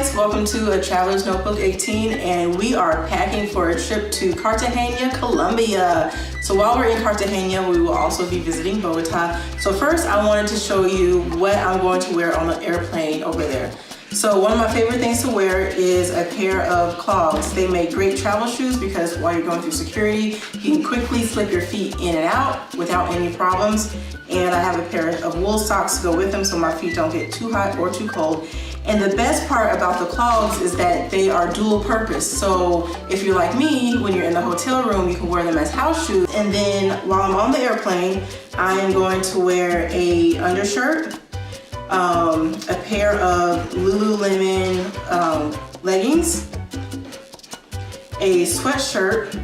guys, welcome to A Traveler's Notebook 18, and we are packing for a trip to Cartagena, Colombia. So while we're in Cartagena, we will also be visiting Bogota. So first I wanted to show you what I'm going to wear on the airplane over there. So one of my favorite things to wear is a pair of clogs. They make great travel shoes because while you're going through security, you can quickly slip your feet in and out without any problems. And I have a pair of wool socks to go with them so my feet don't get too hot or too cold. And the best part about the clogs is that they are dual purpose. So if you're like me, when you're in the hotel room, you can wear them as house shoes. And then while I'm on the airplane, I am going to wear a undershirt, a pair of Lululemon leggings, a sweatshirt,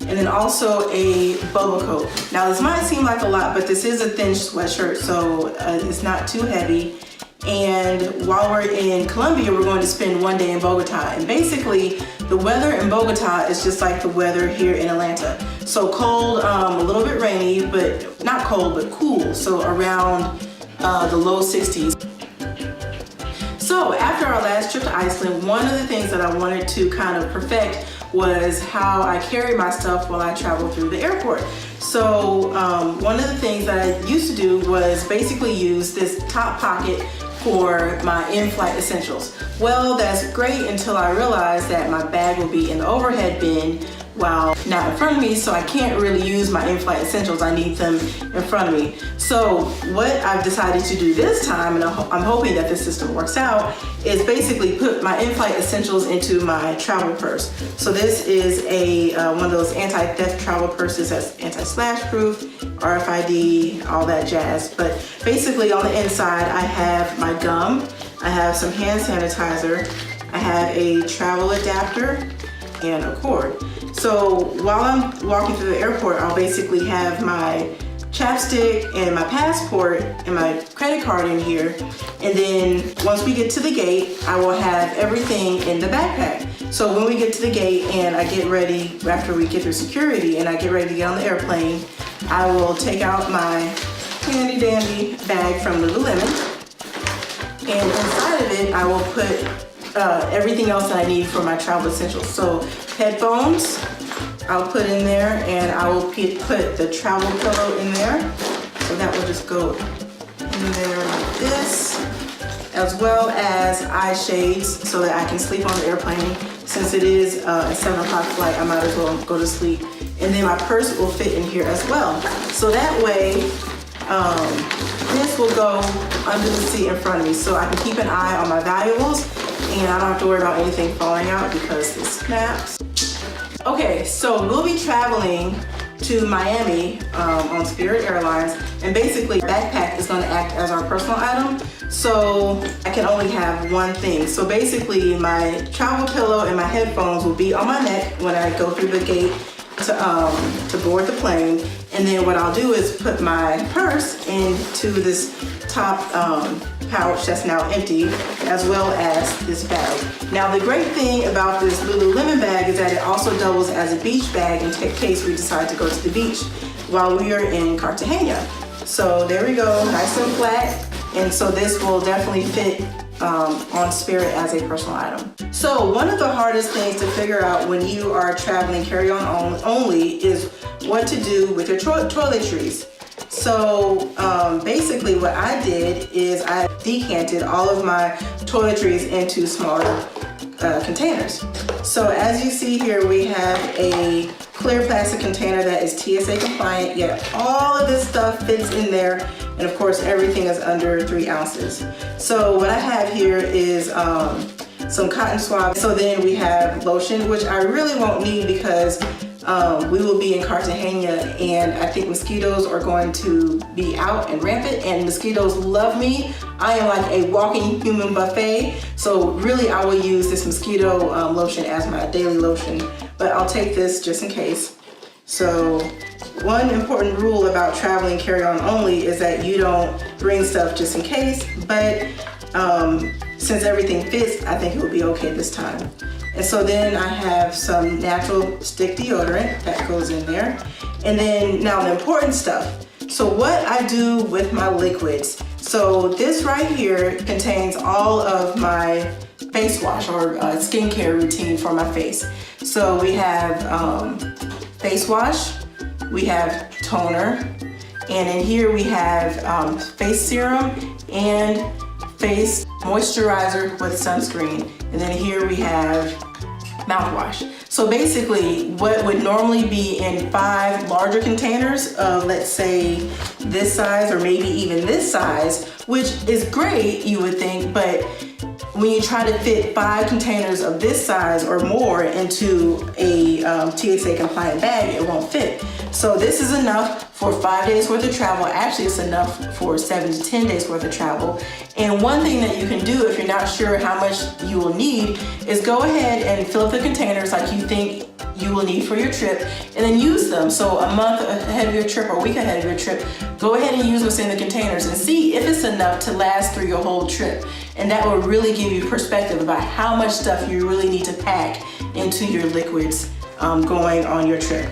and then also a bubble coat. Now this might seem like a lot, but this is a thin sweatshirt, so it's not too heavy. And while we're in Colombia, we're going to spend one day in Bogota. And basically, the weather in Bogota is just like the weather here in Atlanta. So cold, a little bit rainy, but not cold, but cool. So around the low 60s. So after our last trip to Iceland, one of the things that I wanted to kind of perfect was how I carry my stuff while I travel through the airport. So one of the things that I used to do was basically use this top pocket for my in-flight essentials. Well, that's great until I realized that my bag will be in the overhead bin while not in front of me, so I can't really use my in-flight essentials. I need them in front of me. So what I've decided to do this time, and I'm hoping that this system works out, is basically put my in-flight essentials into my travel purse. So this is a one of those anti-theft travel purses that's anti-slash proof, RFID, all that jazz. But basically on the inside, I have my gum, I have some hand sanitizer, I have a travel adapter, and a cord. So while I'm walking through the airport, I'll basically have my chapstick and my passport and my credit card in here. And then once we get to the gate, I will have everything in the backpack. So when we get to the gate and I get ready, after we get through security and I get ready to get on the airplane, I will take out my handy dandy bag from Lululemon. And inside of it, I will put everything else that I need for my travel essentials. So headphones, I'll put in there, and I will put the travel pillow in there. So that will just go in there like this, as well as eye shades so that I can sleep on the airplane. Since it is a 7 o'clock flight, I might as well go to sleep. And then my purse will fit in here as well. So that way, this will go under the seat in front of me so I can keep an eye on my valuables and I don't have to worry about anything falling out because it snaps. Okay, so we'll be traveling to Miami on Spirit Airlines, and basically backpack is going to act as our personal item, so I can only have one thing. So basically my travel pillow and my headphones will be on my neck when I go through the gate to board the plane, and then what I'll do is put my purse into this top pouch that's now empty, as well as this bag. Now the great thing about this Lululemon bag is that it also doubles as a beach bag in case we decide to go to the beach while we are in Cartagena. So there we go, nice and flat, and so this will definitely fit on Spirit as a personal item. So one of the hardest things to figure out when you are traveling carry-on only is what to do with your toiletries. So basically what I did is I decanted all of my toiletries into smaller containers. So as you see here, we have a clear plastic container that is TSA compliant, yet all of this stuff fits in there, and of course everything is under 3 ounces. So what I have here is some cotton swabs. So then we have lotion, which I really won't need because we will be in Cartagena, and I think mosquitoes are going to be out and rampant, and mosquitoes love me. I am like a walking human buffet, so really I will use this mosquito lotion as my daily lotion, but I'll take this just in case. So one important rule about traveling carry-on only is that you don't bring stuff just in case, but since everything fits, I think it will be okay this time. And so then I have some natural stick deodorant that goes in there. And then now the important stuff. So what I do with my liquids. So this right here contains all of my face wash or skincare routine for my face. So we have face wash, we have toner, and in here we have face serum and face moisturizer with sunscreen. And then here we have mouthwash. So basically what would normally be in 5 larger containers of, let's say, this size or maybe even this size, which is great, you would think, but when you try to fit 5 containers of this size or more into a TSA compliant bag, it won't fit. So this is enough for 5 days worth of travel. Actually, it's enough for 7 to 10 days worth of travel. And one thing that you can do if you're not sure how much you will need is go ahead and fill up the containers like you think you will need for your trip and then use them. So a month ahead of your trip or a week ahead of your trip, go ahead and use what's in the containers and see if it's enough to last through your whole trip. And that will really give you perspective about how much stuff you really need to pack into your liquids going on your trip.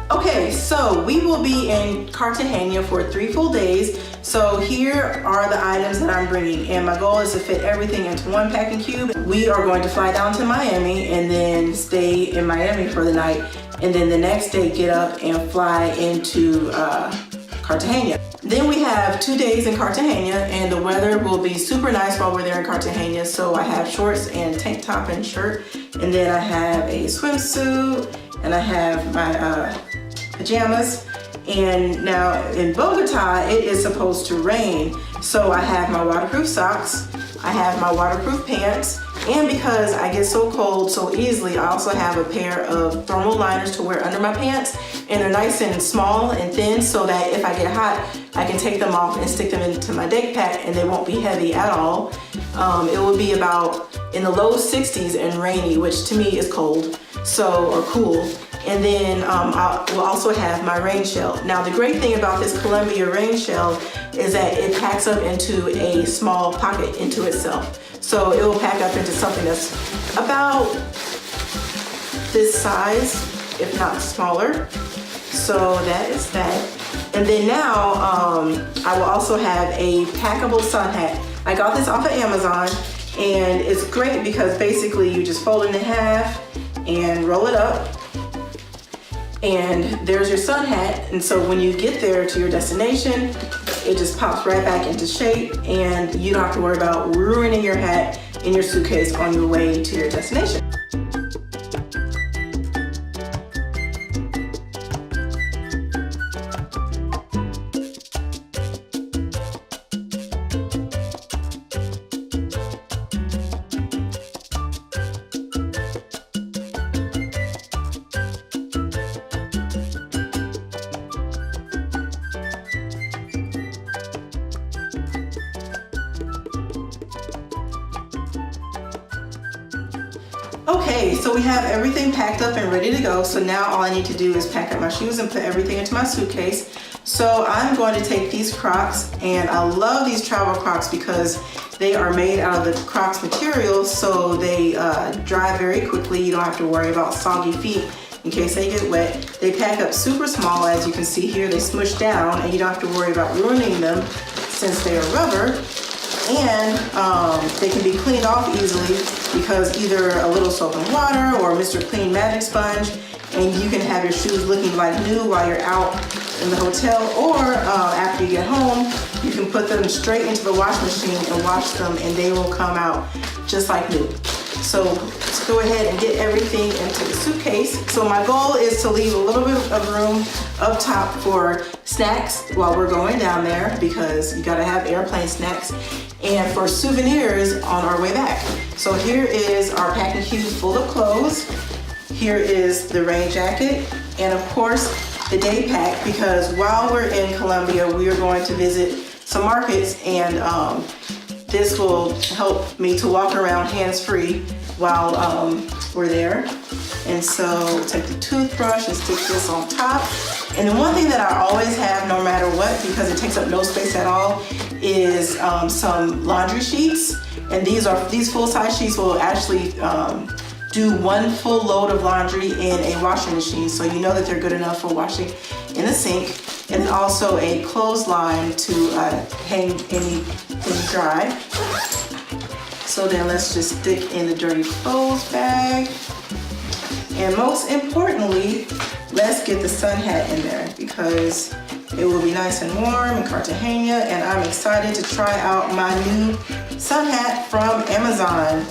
Okay, so we will be in Cartagena for 3 full days. So here are the items that I'm bringing, and my goal is to fit everything into one packing cube. We are going to fly down to Miami and then stay in Miami for the night, and then the next day get up and fly into Cartagena. Then we have 2 days in Cartagena, and the weather will be super nice while we're there in Cartagena. So I have shorts and tank top and shirt, and then I have a swimsuit, and I have my pajamas. And now in Bogota, it is supposed to rain. So I have my waterproof socks, I have my waterproof pants, and because I get so cold so easily, I also have a pair of thermal liners to wear under my pants. And they're nice and small and thin so that if I get hot, I can take them off and stick them into my day pack and they won't be heavy at all. It will be about in the low 60s and rainy, which to me is cold, or cool. And then we'll also have my rain shell. Now the great thing about this Colombia rain shell is that it packs up into a small pocket into itself. So it will pack up into something that's about this size, if not smaller. So that is that. And then now I will also have a packable sun hat. I got this off of Amazon, and it's great because basically you just fold it in half and roll it up. And there's your sun hat, and so when you get there to your destination, it just pops right back into shape and you don't have to worry about ruining your hat in your suitcase on your way to your destination. Okay, so we have everything packed up and ready to go. So now all I need to do is pack up my shoes and put everything into my suitcase. So I'm going to take these Crocs, and I love these travel Crocs because they are made out of the Crocs material, so they dry very quickly. You don't have to worry about soggy feet in case they get wet. They pack up super small, as you can see here. They smush down and you don't have to worry about ruining them since they are rubber. And they can be cleaned off easily because either a little soap and water or Mr. Clean Magic Sponge, and you can have your shoes looking like new while you're out in the hotel, or after you get home, you can put them straight into the wash machine and wash them and they will come out just like new. So let's go ahead and get everything into the suitcase. So my goal is to leave a little bit of room up top for snacks while we're going down there, because you gotta have airplane snacks, and for souvenirs on our way back. So here is our packing cube full of clothes. Here is the rain jacket, and of course the day pack, because while we're in Colombia, we are going to visit some markets, and this will help me to walk around hands-free while we're there. And so take the toothbrush and stick this on top. And the one thing that I always have, no matter what, because it takes up no space at all, is some laundry sheets. And these full-size sheets will actually do one full load of laundry in a washing machine, so you know that they're good enough for washing in the sink. And then also a clothesline to hang anything dry. So then let's just stick in the dirty clothes bag. And most importantly, let's get the sun hat in there because it will be nice and warm in Cartagena, and I'm excited to try out my new sun hat from Amazon.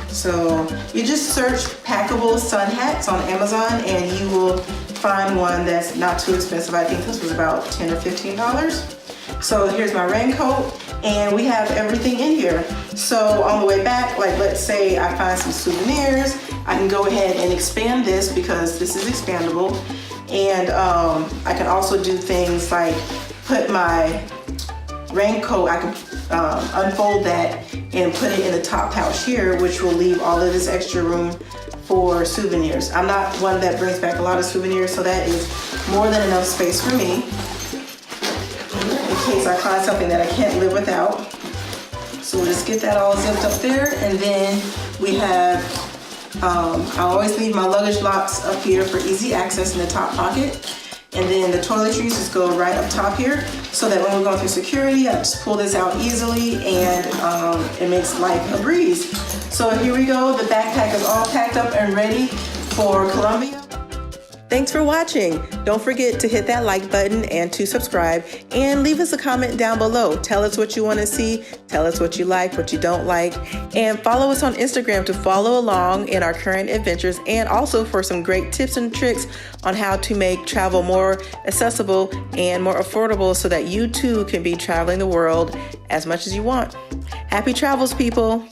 So you just search packable sun hats on Amazon and you will find one that's not too expensive. I think this was about $10 or $15. So here's my raincoat, and we have everything in here. So on the way back, like let's say I find some souvenirs, I can go ahead and expand this because this is expandable. And I can also do things like put my raincoat, I can unfold that and put it in the top pouch here, which will leave all of this extra room for souvenirs. I'm not one that brings back a lot of souvenirs, so that is more than enough space for me in case I find something that I can't live without. So we'll just get that all zipped up there, and then we have I always leave my luggage locks up here for easy access in the top pocket. And then the toiletries just go right up top here so that when we're going through security, I just pull this out easily and it makes life a breeze. So here we go. The backpack is all packed up and ready for Colombia. Thanks for watching. Don't forget to hit that like button and to subscribe, and leave us a comment down below. Tell us what you want to see. Tell us what you like, what you don't like, and follow us on Instagram to follow along in our current adventures, and also for some great tips and tricks on how to make travel more accessible and more affordable so that you too can be traveling the world as much as you want. Happy travels, people.